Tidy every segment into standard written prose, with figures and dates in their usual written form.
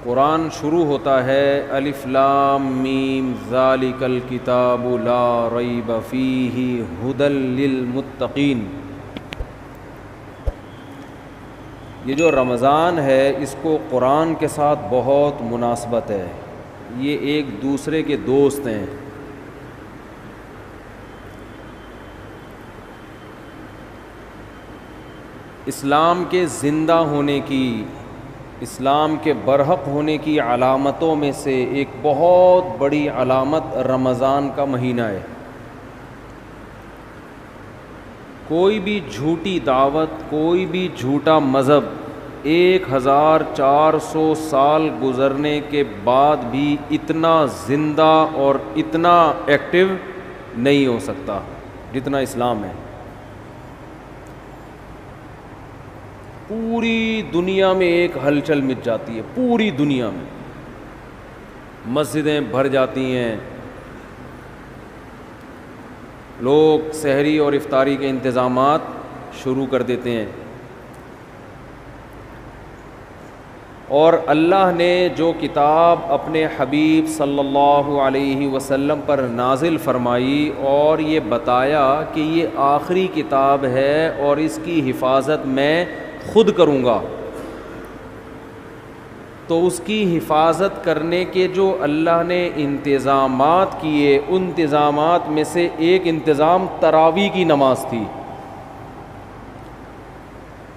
قرآن شروع ہوتا ہے الف لام میم ذالک الکتاب لا ریب فیہ ھدی للمتقین. یہ جو رمضان ہے اس کو قرآن کے ساتھ بہت مناسبت ہے. یہ ایک دوسرے کے دوست ہیں. اسلام کے زندہ ہونے کی، اسلام کے برحق ہونے کی علامتوں میں سے ایک بہت بڑی علامت رمضان کا مہینہ ہے. کوئی بھی جھوٹی دعوت، کوئی بھی جھوٹا مذہب 1400 سال گزرنے کے بعد بھی اتنا زندہ اور اتنا ایکٹیو نہیں ہو سکتا جتنا اسلام ہے. پوری دنیا میں ایک ہلچل مچ جاتی ہے، پوری دنیا میں مسجدیں بھر جاتی ہیں، لوگ سحری اور افطاری کے انتظامات شروع کر دیتے ہیں. اور اللہ نے جو کتاب اپنے حبیب صلی اللہ علیہ وسلم پر نازل فرمائی اور یہ بتایا کہ یہ آخری کتاب ہے اور اس کی حفاظت میں خود کروں گا، تو اس کی حفاظت کرنے کے جو اللہ نے انتظامات کیے، ان انتظامات میں سے ایک انتظام تراویح کی نماز تھی.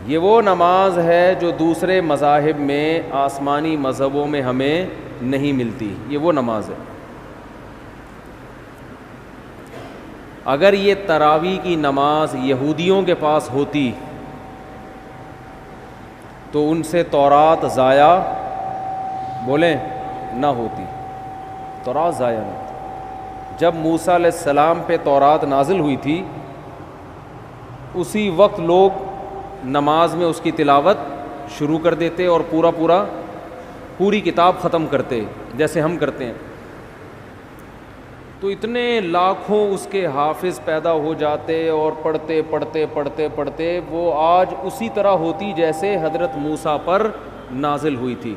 یہ وہ نماز ہے جو دوسرے مذاہب میں، آسمانی مذہبوں میں ہمیں نہیں ملتی. یہ وہ نماز ہے. اگر یہ تراویح کی نماز یہودیوں کے پاس ہوتی تو ان سے تورات ضائع بولیں نہ ہوتی، تورات ضائع نہ ہوتی. جب موسیٰ علیہ السلام پہ تورات نازل ہوئی تھی اسی وقت لوگ نماز میں اس کی تلاوت شروع کر دیتے اور پوری کتاب ختم کرتے جیسے ہم کرتے ہیں. تو اتنے لاکھوں اس کے حافظ پیدا ہو جاتے اور پڑھتے پڑھتے پڑھتے پڑھتے وہ آج اسی طرح ہوتی جیسے حضرت موسیٰ پر نازل ہوئی تھی.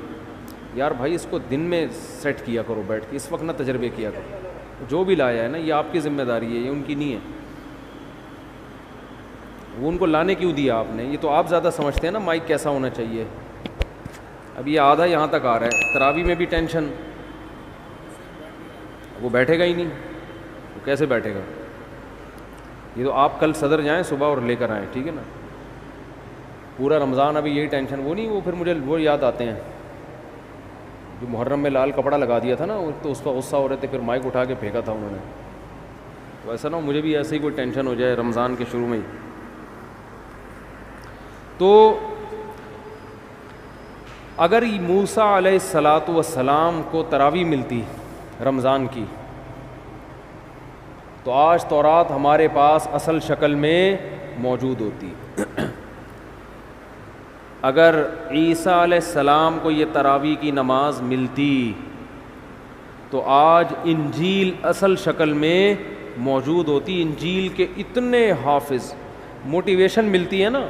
یار بھائی اس کو دن میں سیٹ کیا کرو بیٹھ کے، اس وقت نہ تجربے کیا کرو. جو بھی لایا ہے نا یہ آپ کی ذمہ داری ہے، یہ ان کی نہیں ہے. وہ ان کو لانے کیوں دیا آپ نے؟ یہ تو آپ زیادہ سمجھتے ہیں نا مائک کیسا ہونا چاہیے. اب یہ آدھا یہاں تک آ رہا ہے، تراویح میں بھی ٹینشن. وہ بیٹھے گا ہی نہیں، وہ کیسے بیٹھے گا؟ یہ تو آپ کل صدر جائیں صبح اور لے کر آئیں، ٹھیک ہے نا. پورا رمضان ابھی یہی ٹینشن. وہ نہیں، وہ پھر مجھے وہ یاد آتے ہیں جو محرم میں لال کپڑا لگا دیا تھا نا، تو اس پر غصہ ہو رہے تھے، پھر مائک اٹھا کے پھینکا تھا انہوں نے. تو ایسا نہ ہو مجھے بھی ایسے ہی کوئی ٹینشن ہو جائے رمضان کے شروع میں ہی. تو اگر موسیٰ علیہ الصلاۃ والسلام کو تراویح ملتی رمضان کی تو آج تورات ہمارے پاس اصل شکل میں موجود ہوتی. اگر عیسیٰ علیہ السلام کو یہ تراویح کی نماز ملتی تو آج انجیل اصل شکل میں موجود ہوتی. انجیل کے اتنے حافظ. موٹیویشن ملتی ہے نا.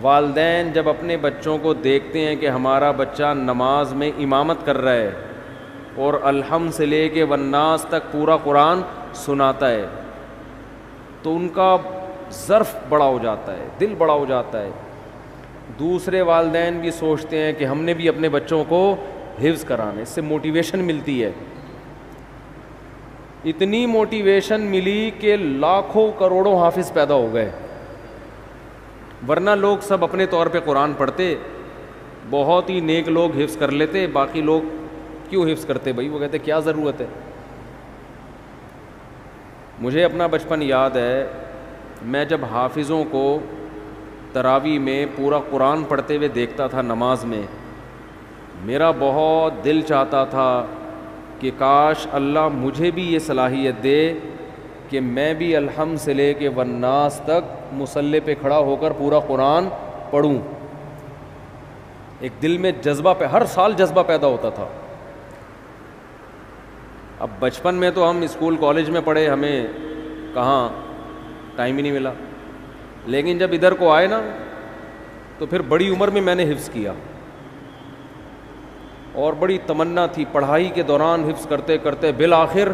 والدین جب اپنے بچوں کو دیکھتے ہیں کہ ہمارا بچہ نماز میں امامت کر رہا ہے اور الحمد سے لے کے والناس تک پورا قرآن سناتا ہے تو ان کا ظرف بڑا ہو جاتا ہے، دل بڑا ہو جاتا ہے. دوسرے والدین بھی سوچتے ہیں کہ ہم نے بھی اپنے بچوں کو حفظ کرانا. اس سے موٹیویشن ملتی ہے. اتنی موٹیویشن ملی کہ لاکھوں کروڑوں حافظ پیدا ہو گئے. ورنہ لوگ سب اپنے طور پہ قرآن پڑھتے، بہت ہی نیک لوگ حفظ کر لیتے، باقی لوگ کیوں حفظ کرتے بھائی؟ وہ کہتے کیا ضرورت ہے. مجھے اپنا بچپن یاد ہے، میں جب حافظوں کو تراویح میں پورا قرآن پڑھتے ہوئے دیکھتا تھا نماز میں، میرا بہت دل چاہتا تھا کہ کاش اللہ مجھے بھی یہ صلاحیت دے کہ میں بھی الحمد سے لے کے والناس تک مصلی پہ کھڑا ہو کر پورا قرآن پڑھوں. ایک دل میں جذبہ ہر سال جذبہ پیدا ہوتا تھا. اب بچپن میں تو ہم اسکول کالج میں پڑھے، ہمیں کہاں ٹائم ہی نہیں ملا. لیکن جب ادھر کو آئے نا تو پھر بڑی عمر میں نے حفظ کیا. اور بڑی تمنا تھی پڑھائی کے دوران حفظ کرتے کرتے بالآخر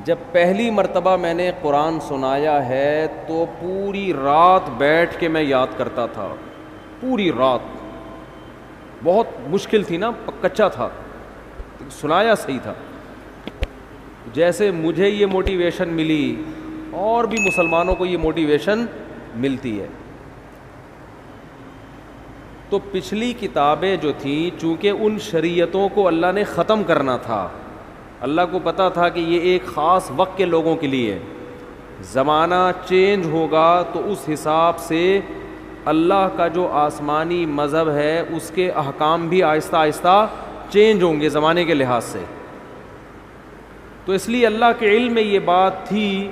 جب پہلی مرتبہ میں نے قرآن سنایا ہے تو پوری رات بیٹھ کے میں یاد کرتا تھا، پوری رات. بہت مشکل تھی نا، کچا تھا، سنایا صحیح تھا. جیسے مجھے یہ موٹیویشن ملی اور بھی مسلمانوں کو یہ موٹیویشن ملتی ہے. تو پچھلی کتابیں جو تھیں چونکہ ان شریعتوں کو اللہ نے ختم کرنا تھا، اللہ کو پتہ تھا کہ یہ ایک خاص وقت کے لوگوں کے لیے، زمانہ چینج ہوگا تو اس حساب سے اللہ کا جو آسمانی مذہب ہے اس کے احکام بھی آہستہ آہستہ چینج ہوں گے زمانے کے لحاظ سے. تو اس لیے اللہ کے علم میں یہ بات تھی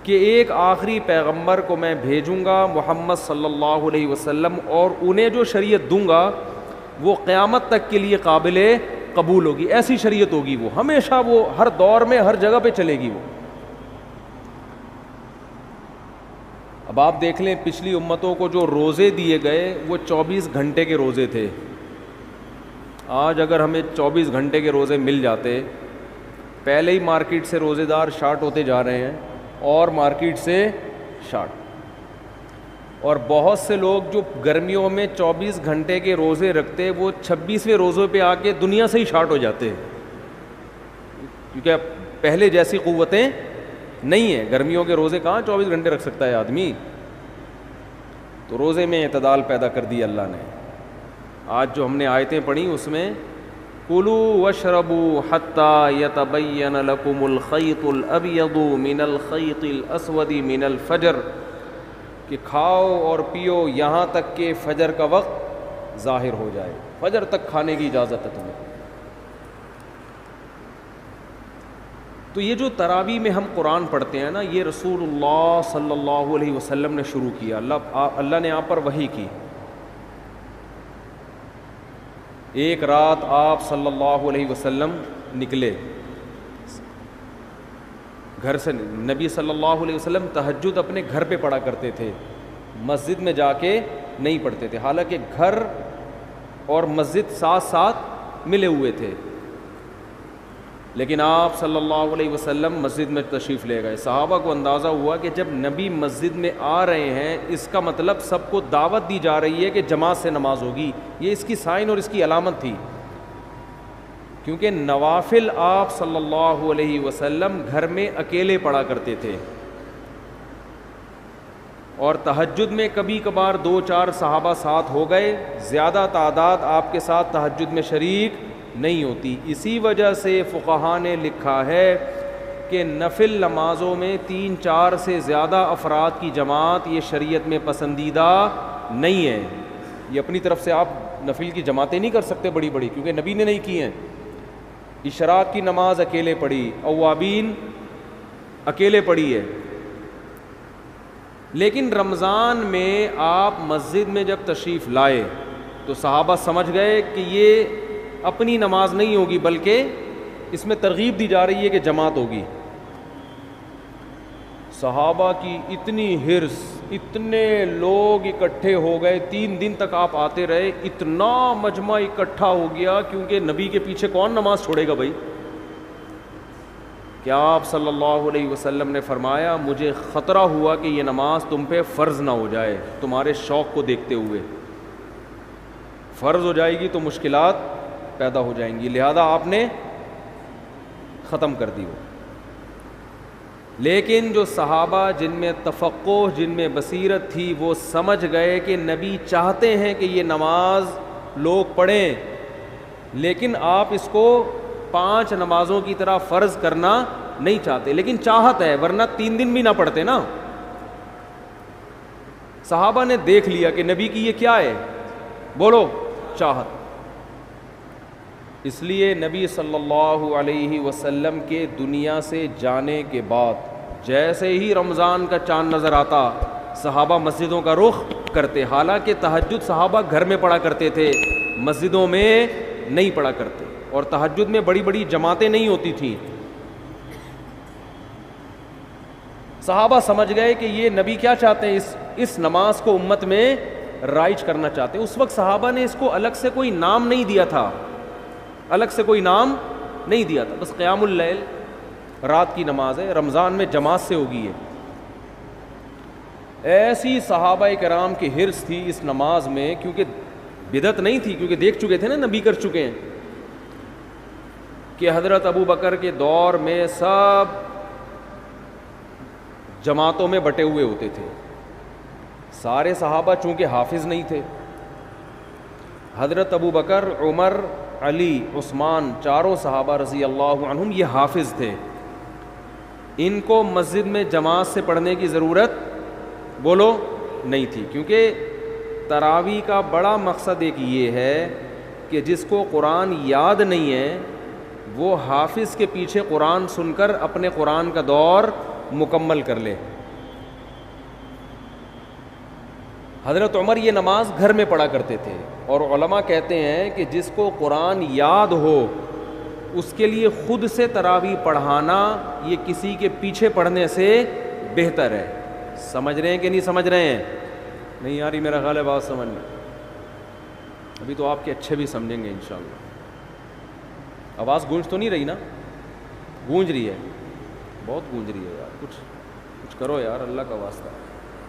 کہ ایک آخری پیغمبر کو میں بھیجوں گا محمد صلی اللہ علیہ وسلم، اور انہیں جو شریعت دوں گا وہ قیامت تک کے لیے قابل قبول ہوگی. ایسی شریعت ہوگی وہ ہمیشہ، وہ ہر دور میں ہر جگہ پہ چلے گی وہ. اب آپ دیکھ لیں پچھلی امتوں کو جو روزے دیے گئے وہ 24 گھنٹے کے روزے تھے. آج اگر ہمیں 24 گھنٹے کے روزے مل جاتے، پہلے ہی مارکیٹ سے روزے دار شارٹ ہوتے جا رہے ہیں اور مارکیٹ سے شارٹ. اور بہت سے لوگ جو گرمیوں میں 24 گھنٹے کے روزے رکھتے وہ 26ویں روزے پہ آ کے دنیا سے ہی شارٹ ہو جاتے، کیونکہ اب پہلے جیسی قوتیں نہیں ہیں. گرمیوں کے روزے کہاں 24 گھنٹے رکھ سکتا ہے آدمی. تو روزے میں اعتدال پیدا کر دی اللہ نے. آج جو ہم نے آیتیں پڑھی اس میں کُلُوا واشربوا حتی یتبین لکم الخیط الابیض من الخیط الاسود من الفجر، کہ کھاؤ اور پیو یہاں تک کہ فجر کا وقت ظاہر ہو جائے. فجر تک کھانے کی اجازت ہے تمہیں. تو یہ جو تراویح میں ہم قرآن پڑھتے ہیں نا، یہ رسول اللہ صلی اللہ علیہ وسلم نے شروع کیا. اللہ نے آپ پر وحی کی. ایک رات آپ صلی اللہ علیہ وسلم نکلے گھر سے. نبی صلی اللہ علیہ وسلم تہجد اپنے گھر پہ پڑھا کرتے تھے، مسجد میں جا کے نہیں پڑھتے تھے. حالانکہ گھر اور مسجد ساتھ ساتھ ملے ہوئے تھے، لیکن آپ صلی اللہ علیہ وسلم مسجد میں تشریف لے گئے. صحابہ کو اندازہ ہوا کہ جب نبی مسجد میں آ رہے ہیں اس کا مطلب سب کو دعوت دی جا رہی ہے کہ جماعت سے نماز ہوگی. یہ اس کی سائن اور اس کی علامت تھی، کیونکہ نوافل آپ صلی اللہ علیہ وسلم گھر میں اکیلے پڑھا کرتے تھے، اور تہجد میں کبھی کبھار 2-4 صحابہ ساتھ ہو گئے، زیادہ تعداد آپ کے ساتھ تہجد میں شریک نہیں ہوتی. اسی وجہ سے فقہاء نے لکھا ہے کہ نفل نمازوں میں 3-4 سے زیادہ افراد کی جماعت یہ شریعت میں پسندیدہ نہیں ہے. یہ اپنی طرف سے آپ نفل کی جماعتیں نہیں کر سکتے بڑی بڑی، کیونکہ نبی نے نہیں کی ہیں. اشراق کی نماز اکیلے پڑھی، اوابین اکیلے پڑھی ہے. لیکن رمضان میں آپ مسجد میں جب تشریف لائے تو صحابہ سمجھ گئے کہ یہ اپنی نماز نہیں ہوگی بلکہ اس میں ترغیب دی جا رہی ہے کہ جماعت ہوگی. صحابہ کی اتنی حرص، اتنے لوگ اکٹھے ہو گئے. 3 دن تک آپ آتے رہے، اتنا مجمع اکٹھا ہو گیا، کیونکہ نبی کے پیچھے کون نماز چھوڑے گا بھائی. کہ آپ صلی اللہ علیہ وسلم نے فرمایا مجھے خطرہ ہوا کہ یہ نماز تم پہ فرض نہ ہو جائے. تمہارے شوق کو دیکھتے ہوئے فرض ہو جائے گی تو مشکلات پیدا ہو جائیں گی، لہذا آپ نے ختم کر دی وہ. لیکن جو صحابہ جن میں تفقہ، جن میں بصیرت تھی، وہ سمجھ گئے کہ نبی چاہتے ہیں کہ یہ نماز لوگ پڑھیں، لیکن آپ اس کو 5 نمازوں کی طرح فرض کرنا نہیں چاہتے. لیکن چاہت ہے، ورنہ 3 دن بھی نہ پڑھتے نا. صحابہ نے دیکھ لیا کہ نبی کی یہ کیا ہے، بولو چاہت. اس لیے نبی صلی اللہ علیہ وسلم کے دنیا سے جانے کے بعد جیسے ہی رمضان کا چاند نظر آتا صحابہ مسجدوں کا رخ کرتے. حالانکہ تہجد صحابہ گھر میں پڑھا کرتے تھے، مسجدوں میں نہیں پڑھا کرتے، اور تہجد میں بڑی بڑی جماعتیں نہیں ہوتی تھیں. صحابہ سمجھ گئے کہ یہ نبی کیا چاہتے ہیں، اس نماز کو امت میں رائج کرنا چاہتے ہیں. اس وقت صحابہ نے اس کو الگ سے کوئی نام نہیں دیا تھا، الگ سے کوئی نام نہیں دیا تھا، بس قیام اللیل رات کی نماز ہے، رمضان میں جماعت سے ہوگی ہے۔ ایسی صحابہ کرام کی حرص تھی اس نماز میں، کیونکہ بدعت نہیں تھی، کیونکہ دیکھ چکے تھے نا نبی کر چکے ہیں، کہ حضرت ابو بکر کے دور میں سب جماعتوں میں بٹے ہوئے ہوتے تھے، سارے صحابہ چونکہ حافظ نہیں تھے، حضرت ابو بکر، عمر، علی، عثمان، چاروں صحابہ رضی اللہ عنہم یہ حافظ تھے، ان کو مسجد میں جماعت سے پڑھنے کی ضرورت بولو نہیں تھی، کیونکہ تراویح کا بڑا مقصد ایک یہ ہے کہ جس کو قرآن یاد نہیں ہے وہ حافظ کے پیچھے قرآن سن کر اپنے قرآن کا دور مکمل کر لے۔ حضرت عمر یہ نماز گھر میں پڑھا کرتے تھے، اور علماء کہتے ہیں کہ جس کو قرآن یاد ہو اس کے لیے خود سے تراویح پڑھانا یہ کسی کے پیچھے پڑھنے سے بہتر ہے۔ سمجھ رہے ہیں کہ نہیں سمجھ رہے ہیں؟ نہیں یاری میرا خیال ہے بات سمجھ لیں، ابھی تو آپ کے اچھے بھی سمجھیں گے انشاءاللہ۔ آواز گونج تو نہیں رہی نا؟ گونج رہی ہے، بہت گونج رہی ہے یار، کچھ کرو یار اللہ کا واسطہ،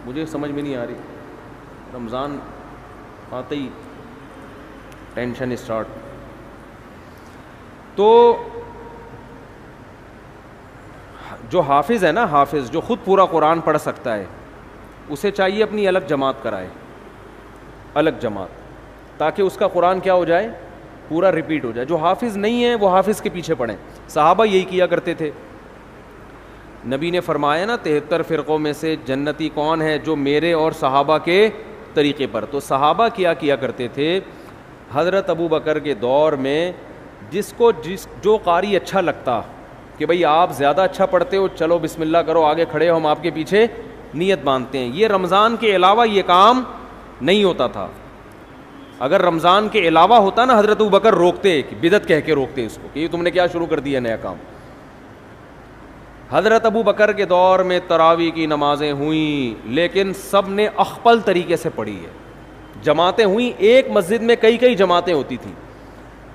مجھے سمجھ میں نہیں آ رہی، رمضان آتے ہی ٹینشن اسٹارٹ۔ تو جو حافظ ہے نا، حافظ جو خود پورا قرآن پڑھ سکتا ہے، اسے چاہیے اپنی الگ جماعت کرائے، الگ جماعت، تاکہ اس کا قرآن کیا ہو جائے، پورا ریپیٹ ہو جائے۔ جو حافظ نہیں ہے وہ حافظ کے پیچھے پڑھیں، صحابہ یہی کیا کرتے تھے۔ نبی نے فرمایا نا 73 فرقوں میں سے جنتی کون ہے؟ جو میرے اور صحابہ کے طریقے پر۔ تو صحابہ کیا کرتے تھے، حضرت ابو بکر کے دور میں جو قاری اچھا لگتا کہ بھئی آپ زیادہ اچھا پڑھتے ہو، چلو بسم اللہ کرو، آگے کھڑے ہو، ہم آپ کے پیچھے نیت باندھتے ہیں۔ یہ رمضان کے علاوہ یہ کام نہیں ہوتا تھا۔ اگر رمضان کے علاوہ ہوتا نا، حضرت ابو بکر روکتے، بدعت کہہ کے روکتے اس کو کہ یہ تم نے کیا شروع کر دیا نیا کام۔ حضرت ابو بکر کے دور میں تراویح کی نمازیں ہوئیں، لیکن سب نے اخپل طریقے سے پڑھی ہے، جماعتیں ہوئیں، ایک مسجد میں کئی جماعتیں ہوتی تھیں۔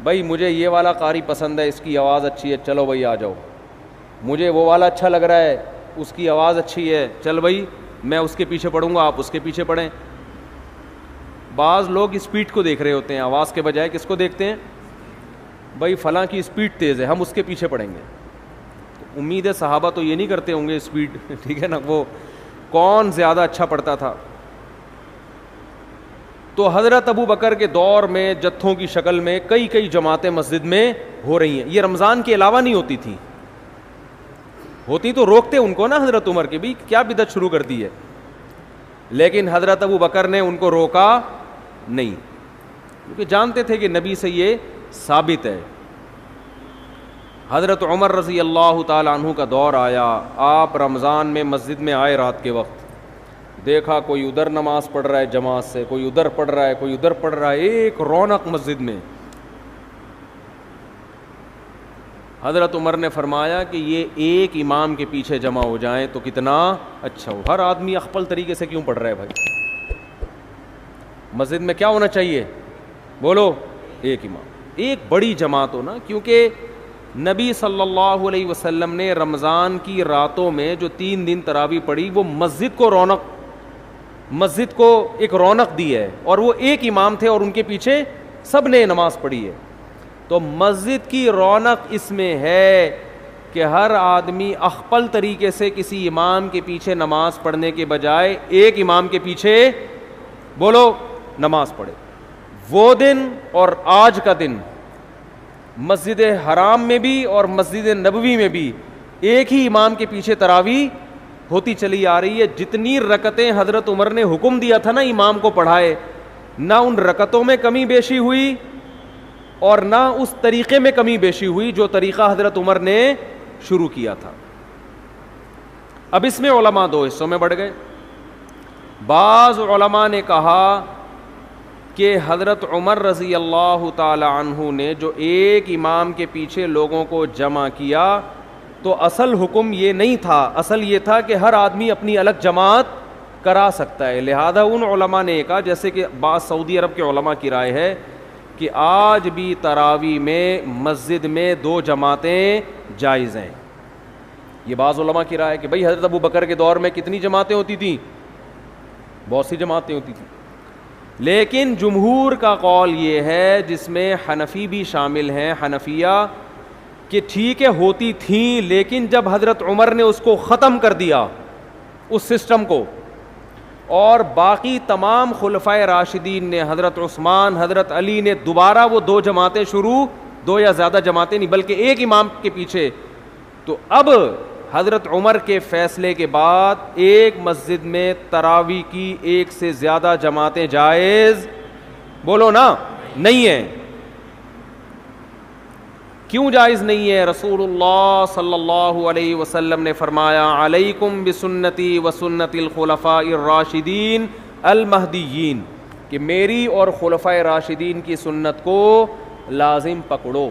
بھائی مجھے یہ والا قاری پسند ہے، اس کی آواز اچھی ہے، چلو بھائی آ جاؤ۔ مجھے وہ والا اچھا لگ رہا ہے، اس کی آواز اچھی ہے، چل بھائی میں اس کے پیچھے پڑھوں گا، آپ اس کے پیچھے پڑھیں۔ بعض لوگ اسپیڈ کو دیکھ رہے ہوتے ہیں، آواز کے بجائے کس کو دیکھتے ہیں؟ بھائی فلاں کی اسپیڈ تیز ہے، ہم اس کے پیچھے پڑھیں گے۔ امید ہے صحابہ تو یہ نہیں کرتے ہوں گے اسپیڈ، ٹھیک ہے نا، وہ کون زیادہ اچھا پڑھتا تھا۔ تو حضرت ابو بکر کے دور میں جتھوں کی شکل میں کئی جماعتیں مسجد میں ہو رہی ہیں، یہ رمضان کے علاوہ نہیں ہوتی تھی، ہوتی تو روکتے ان کو نا حضرت عمر کے، بھی کیا بدعت شروع کر دی ہے، لیکن حضرت ابو بکر نے ان کو روکا نہیں، کیونکہ جانتے تھے کہ نبی سے یہ ثابت ہے۔ حضرت عمر رضی اللہ تعالیٰ عنہ کا دور آیا، آپ رمضان میں مسجد میں آئے، رات کے وقت دیکھا کوئی ادھر نماز پڑھ رہا ہے جماعت سے، کوئی ادھر پڑھ رہا ہے، کوئی ادھر پڑھ رہا ہے، ایک رونق مسجد میں۔ حضرت عمر نے فرمایا کہ یہ ایک امام کے پیچھے جمع ہو جائیں تو کتنا اچھا ہو، ہر آدمی اخپل طریقے سے کیوں پڑھ رہا ہے بھائی؟ مسجد میں کیا ہونا چاہیے؟ بولو، ایک امام، ایک بڑی جماعت ہو نا، کیونکہ نبی صلی اللہ علیہ وسلم نے رمضان کی راتوں میں جو 3 دن تراویح پڑھی، وہ مسجد کو ایک رونق دی ہے، اور وہ ایک امام تھے اور ان کے پیچھے سب نے نماز پڑھی ہے۔ تو مسجد کی رونق اس میں ہے کہ ہر آدمی اخپل طریقے سے کسی امام کے پیچھے نماز پڑھنے کے بجائے ایک امام کے پیچھے بولو نماز پڑھے۔ وہ دن اور آج کا دن مسجد حرام میں بھی اور مسجد نبوی میں بھی ایک ہی امام کے پیچھے تراویح ہوتی چلی آ رہی ہے۔ جتنی رکعتیں حضرت عمر نے حکم دیا تھا نا امام کو پڑھائے، نہ ان رکعتوں میں کمی بیشی ہوئی اور نہ اس طریقے میں کمی بیشی ہوئی جو طریقہ حضرت عمر نے شروع کیا تھا۔ اب اس میں علماء 2 حصوں میں بڑھ گئے۔ بعض علماء نے کہا کہ حضرت عمر رضی اللہ تعالی عنہ نے جو ایک امام کے پیچھے لوگوں کو جمع کیا تو اصل حکم یہ نہیں تھا، اصل یہ تھا کہ ہر آدمی اپنی الگ جماعت کرا سکتا ہے۔ لہذا ان علماء نے کہا، جیسے کہ بعض سعودی عرب کے علماء کی رائے ہے کہ آج بھی تراویح میں مسجد میں 2 جماعتیں جائز ہیں. یہ بعض علماء کی رائے ہے کہ بھئی حضرت ابو بکر کے دور میں کتنی جماعتیں ہوتی تھیں؟ بہت سی جماعتیں ہوتی تھیں. لیکن جمہور کا قول یہ ہے, جس میں حنفی بھی شامل ہیں, حنفیہ, کہ ٹھیک ہے ہوتی تھیں, لیکن جب حضرت عمر نے اس کو ختم کر دیا اس سسٹم کو, اور باقی تمام خلفائے راشدین نے, حضرت عثمان, حضرت علی نے دوبارہ وہ 2 جماعتیں شروع, 2 یا زیادہ جماعتیں نہیں بلکہ ایک امام کے پیچھے, تو اب حضرت عمر کے فیصلے کے بعد ایک مسجد میں تراویح کی 1 سے زیادہ جماعتیں جائز, بولو نا, نہیں ہیں. کیوں جائز نہیں ہے؟ رسول اللہ صلی اللہ علیہ وسلم نے فرمایا علیکم بسنتی و سنت الخلفاء الراشدین المہدیین, کہ میری اور خلفائے راشدین کی سنت کو لازم پکڑو.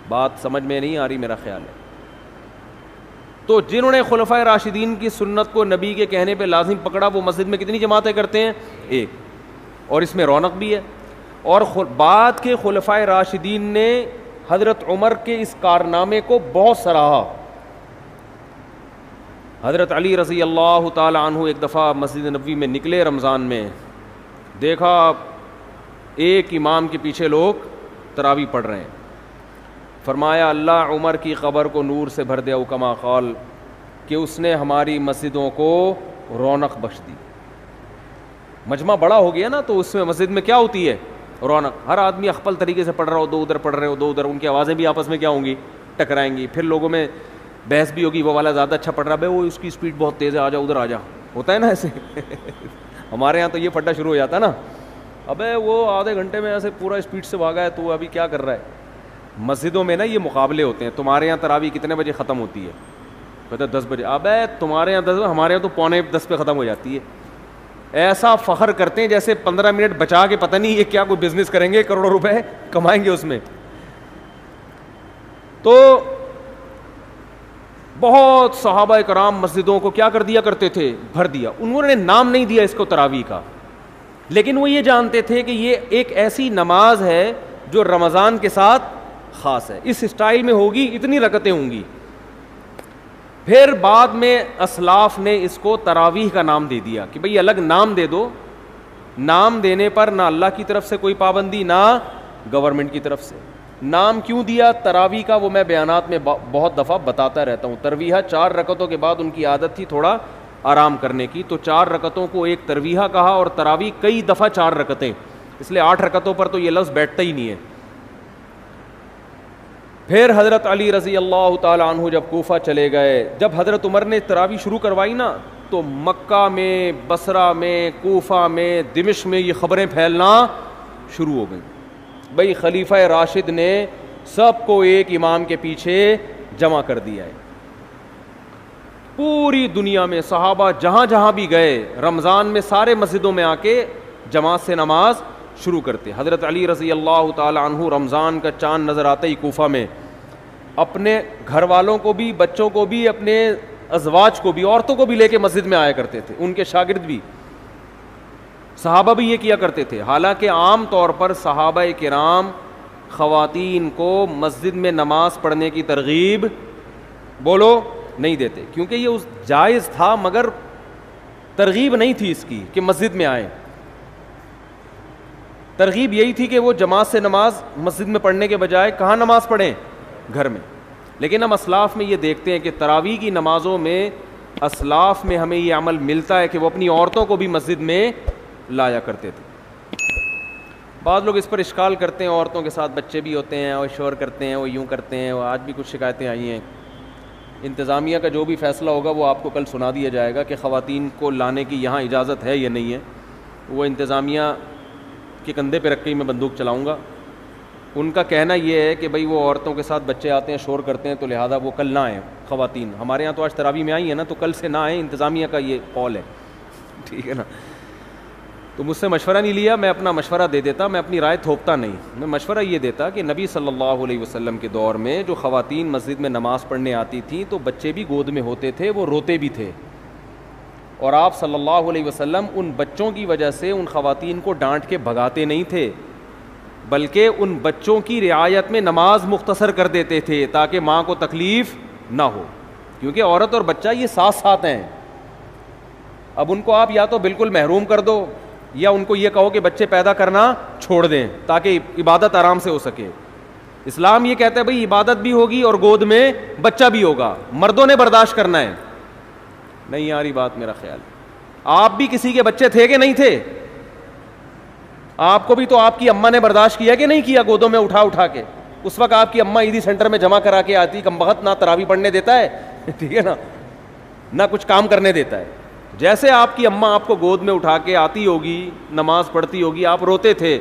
بات سمجھ میں نہیں آ رہی میرا خیال ہے. تو جنہوں نے خلفائے راشدین کی سنت کو نبی کے کہنے پہ لازم پکڑا, وہ مسجد میں کتنی جماعتیں کرتے ہیں؟ 1. اور اس میں رونق بھی ہے. اور بعد کے خلفائے راشدین نے حضرت عمر کے اس کارنامے کو بہت سراہا. حضرت علی رضی اللہ تعالی عنہ ایک دفعہ مسجد نبوی میں نکلے رمضان میں, دیکھا ایک امام کے پیچھے لوگ تراویح پڑھ رہے ہیں. فرمایا اللہ عمر کی قبر کو نور سے بھر دے, کما قال, کہ اس نے ہماری مسجدوں کو رونق بخش دی. مجمع بڑا ہو گیا نا, تو اس میں مسجد میں کیا ہوتی ہے؟ رونق. ہر آدمی اخپل طریقے سے پڑھ رہا ہو, 2 ادھر پڑھ رہے ہو, 2 ادھر, ان کی آوازیں بھی آپس میں کیا ہوں گی؟ ٹکرائیں گی. پھر لوگوں میں بحث بھی ہوگی, وہ والا زیادہ اچھا پڑھ رہا ہے, وہ اس کی اسپیڈ بہت تیز ہے, آ جا ادھر آ جا, ہوتا ہے نا ایسے. ہمارے یہاں تو یہ پھڈا شروع ہو جاتا نا, ابے وہ آدھے گھنٹے میں ایسے پورا اسپیڈ سے بھاگا ہے, تو ابھی کیا کر رہا ہے. مسجدوں میں نا یہ مقابلے ہوتے ہیں. تمہارے یہاں تراویح کتنے بجے ختم ہوتی ہے؟ کہتے 10 بجے. ابے تمہارے یہاں 10, ہمارے یہاں تو 9:45 پہ ختم ہو جاتی ہے. ایسا فخر کرتے ہیں جیسے 15 منٹ بچا کے پتہ نہیں یہ کیا کوئی بزنس کریں گے, کروڑوں روپے کمائیں گے اس میں. تو بہت صحابہ کرام مسجدوں کو کیا کر دیا کرتے تھے؟ بھر دیا. انہوں نے نام نہیں دیا اس کو تراویح کا, لیکن وہ یہ جانتے تھے کہ یہ ایک ایسی نماز ہے جو رمضان کے ساتھ خاص ہے, اس اسٹائل میں ہوگی, اتنی رکعتیں ہوں گی. پھر بعد میں اسلاف نے اس کو تراویح کا نام دے دیا کہ بھئی الگ نام دے دو. نام دینے پر نہ اللہ کی طرف سے کوئی پابندی, نہ گورنمنٹ کی طرف سے. نام کیوں دیا تراویح کا, وہ میں بیانات میں بہت دفعہ بتاتا رہتا ہوں. ترویحہ 4 رکعتوں کے بعد ان کی عادت تھی تھوڑا آرام کرنے کی, تو 4 رکعتوں کو ایک ترویحہ کہا, اور تراویح کئی دفعہ 4 رکعتیں, اس لیے 8 رکعتوں پر تو یہ لفظ بیٹھتا ہی نہیں ہے. پھر حضرت علی رضی اللہ تعالی عنہ جب کوفہ چلے گئے, جب حضرت عمر نے تراویح شروع کروائی نا, تو مکہ میں, بصرہ میں, کوفہ میں, دمشق میں یہ خبریں پھیلنا شروع ہو گئیں. بھئی خلیفہ راشد نے سب کو ایک امام کے پیچھے جمع کر دیا ہے. پوری دنیا میں صحابہ جہاں جہاں بھی گئے, رمضان میں سارے مسجدوں میں آ کے جماعت سے نماز شروع کرتے. حضرت علی رضی اللہ تعالی عنہ رمضان کا چاند نظر آتے ہی کوفہ میں اپنے گھر والوں کو بھی, بچوں کو بھی, اپنے ازواج کو بھی, عورتوں کو بھی لے کے مسجد میں آیا کرتے تھے. ان کے شاگرد بھی, صحابہ بھی یہ کیا کرتے تھے. حالانکہ عام طور پر صحابہ کرام خواتین کو مسجد میں نماز پڑھنے کی ترغیب, بولو, نہیں دیتے, کیونکہ یہ اس جائز تھا, مگر ترغیب نہیں تھی اس کی کہ مسجد میں آئیں. ترغیب یہی تھی کہ وہ جماعت سے نماز مسجد میں پڑھنے کے بجائے کہاں نماز پڑھیں؟ گھر میں. لیکن ہم اسلاف میں یہ دیکھتے ہیں کہ تراویح کی نمازوں میں, اسلاف میں ہمیں یہ عمل ملتا ہے کہ وہ اپنی عورتوں کو بھی مسجد میں لایا کرتے تھے. بعض لوگ اس پر اشکال کرتے ہیں, عورتوں کے ساتھ بچے بھی ہوتے ہیں, اور شور کرتے ہیں, وہ یوں کرتے ہیں. وہ آج بھی کچھ شکایتیں آئی ہیں. انتظامیہ کا جو بھی فیصلہ ہوگا وہ آپ کو کل سنا دیا جائے گا کہ خواتین کو لانے کی یہاں اجازت ہے یا نہیں ہے. وہ انتظامیہ کے کندھے پہ رکھ کے ہی میں بندوق چلاؤں گا. ان کا کہنا یہ ہے کہ بھئی وہ عورتوں کے ساتھ بچے آتے ہیں, شور کرتے ہیں, تو لہٰذا وہ کل نہ آئیں خواتین. ہمارے یہاں تو آج تراویح میں آئی ہیں نا, تو کل سے نہ آئیں. انتظامیہ کا یہ قول ہے, ٹھیک ہے نا. تو مجھ سے مشورہ نہیں لیا, میں اپنا مشورہ دے دیتا, میں اپنی رائے تھوپتا نہیں. میں مشورہ یہ دیتا کہ نبی صلی اللہ علیہ وسلم کے دور میں جو خواتین مسجد میں نماز پڑھنے آتی تھیں, تو بچے بھی گود میں ہوتے تھے, وہ روتے بھی تھے, اور آپ صلی اللہ علیہ وسلم ان بچوں کی وجہ سے ان خواتین کو ڈانٹ کے بھگاتے نہیں تھے. بلکہ ان بچوں کی رعایت میں نماز مختصر کر دیتے تھے تاکہ ماں کو تکلیف نہ ہو، کیونکہ عورت اور بچہ یہ ساتھ ساتھ ہیں. اب ان کو آپ یا تو بالکل محروم کر دو یا ان کو یہ کہو کہ بچے پیدا کرنا چھوڑ دیں تاکہ عبادت آرام سے ہو سکے. اسلام یہ کہتا ہے بھئی عبادت بھی ہوگی اور گود میں بچہ بھی ہوگا، مردوں نے برداشت کرنا ہے. نہیں آ رہی بات میرا خیال. آپ بھی کسی کے بچے تھے کہ نہیں تھے؟ آپ کو بھی تو آپ کی اماں نے برداشت کیا کہ نہیں کیا گودوں میں اٹھا اٹھا کے؟ اس وقت آپ کی اماں عیدی سینٹر میں جمع کرا کے آتی، کمبخت نہ تراویح پڑھنے دیتا ہے ٹھیک ہے نا، نہ کچھ کام کرنے دیتا ہے. جیسے آپ کی اماں آپ کو گود میں اٹھا کے آتی ہوگی، نماز پڑھتی ہوگی، آپ روتے تھے،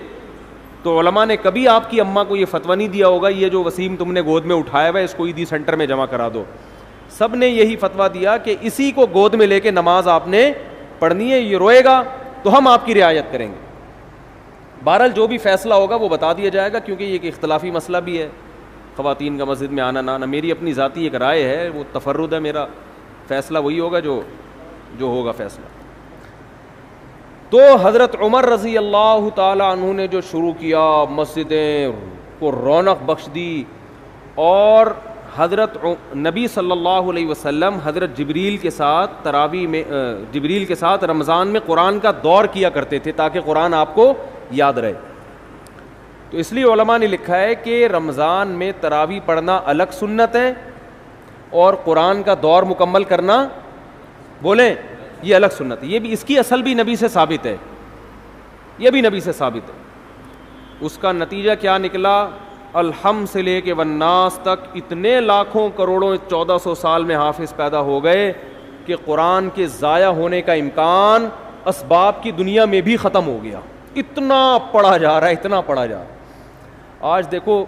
تو علماء نے کبھی آپ کی اماں کو یہ فتویٰ نہیں دیا ہوگا یہ جو وسیم تم نے گود میں اٹھایا ہوا ہے اس کو عیدی سینٹر میں جمع کرا دو. سب نے یہی فتویٰ دیا کہ اسی کو گود میں لے کے نماز آپ نے پڑھنی ہے، یہ روئے گا تو ہم آپ کی رعایت کریں گے. بہرحال جو بھی فیصلہ ہوگا وہ بتا دیا جائے گا، کیونکہ یہ ایک اختلافی مسئلہ بھی ہے، خواتین کا مسجد میں آنا نہ آنا. میری اپنی ذاتی ایک رائے ہے، وہ تفرد ہے میرا، فیصلہ وہی ہوگا جو ہوگا فیصلہ. تو حضرت عمر رضی اللہ تعالی عنہ نے جو شروع کیا، مسجدیں کو رونق بخش دی، اور حضرت نبی صلی اللہ علیہ وسلم حضرت جبریل کے ساتھ تراویح میں جبریل کے ساتھ رمضان میں قرآن کا دور کیا کرتے تھے تاکہ قرآن آپ کو یاد رہے. تو اس لیے علماء نے لکھا ہے کہ رمضان میں تراویح پڑھنا الگ سنت ہے اور قرآن کا دور مکمل کرنا بولیں یہ الگ سنت ہے. یہ بھی اس کی اصل بھی نبی سے ثابت ہے، یہ بھی نبی سے ثابت ہے. اس کا نتیجہ کیا نکلا؟ الحم سے لے کے والناس تک اتنے لاکھوں کروڑوں 1400 سال میں حافظ پیدا ہو گئے کہ قرآن کے ضائع ہونے کا امکان اسباب کی دنیا میں بھی ختم ہو گیا. اتنا پڑھا جا رہا ہے، اتنا پڑھا جا رہا ہے. آج دیکھو،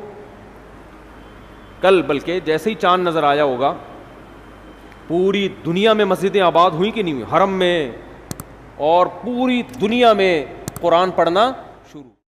کل بلکہ جیسے ہی چاند نظر آیا ہوگا پوری دنیا میں مسجدیں آباد ہوئی کہ نہیں ہوئی، حرم میں اور پوری دنیا میں قرآن پڑھنا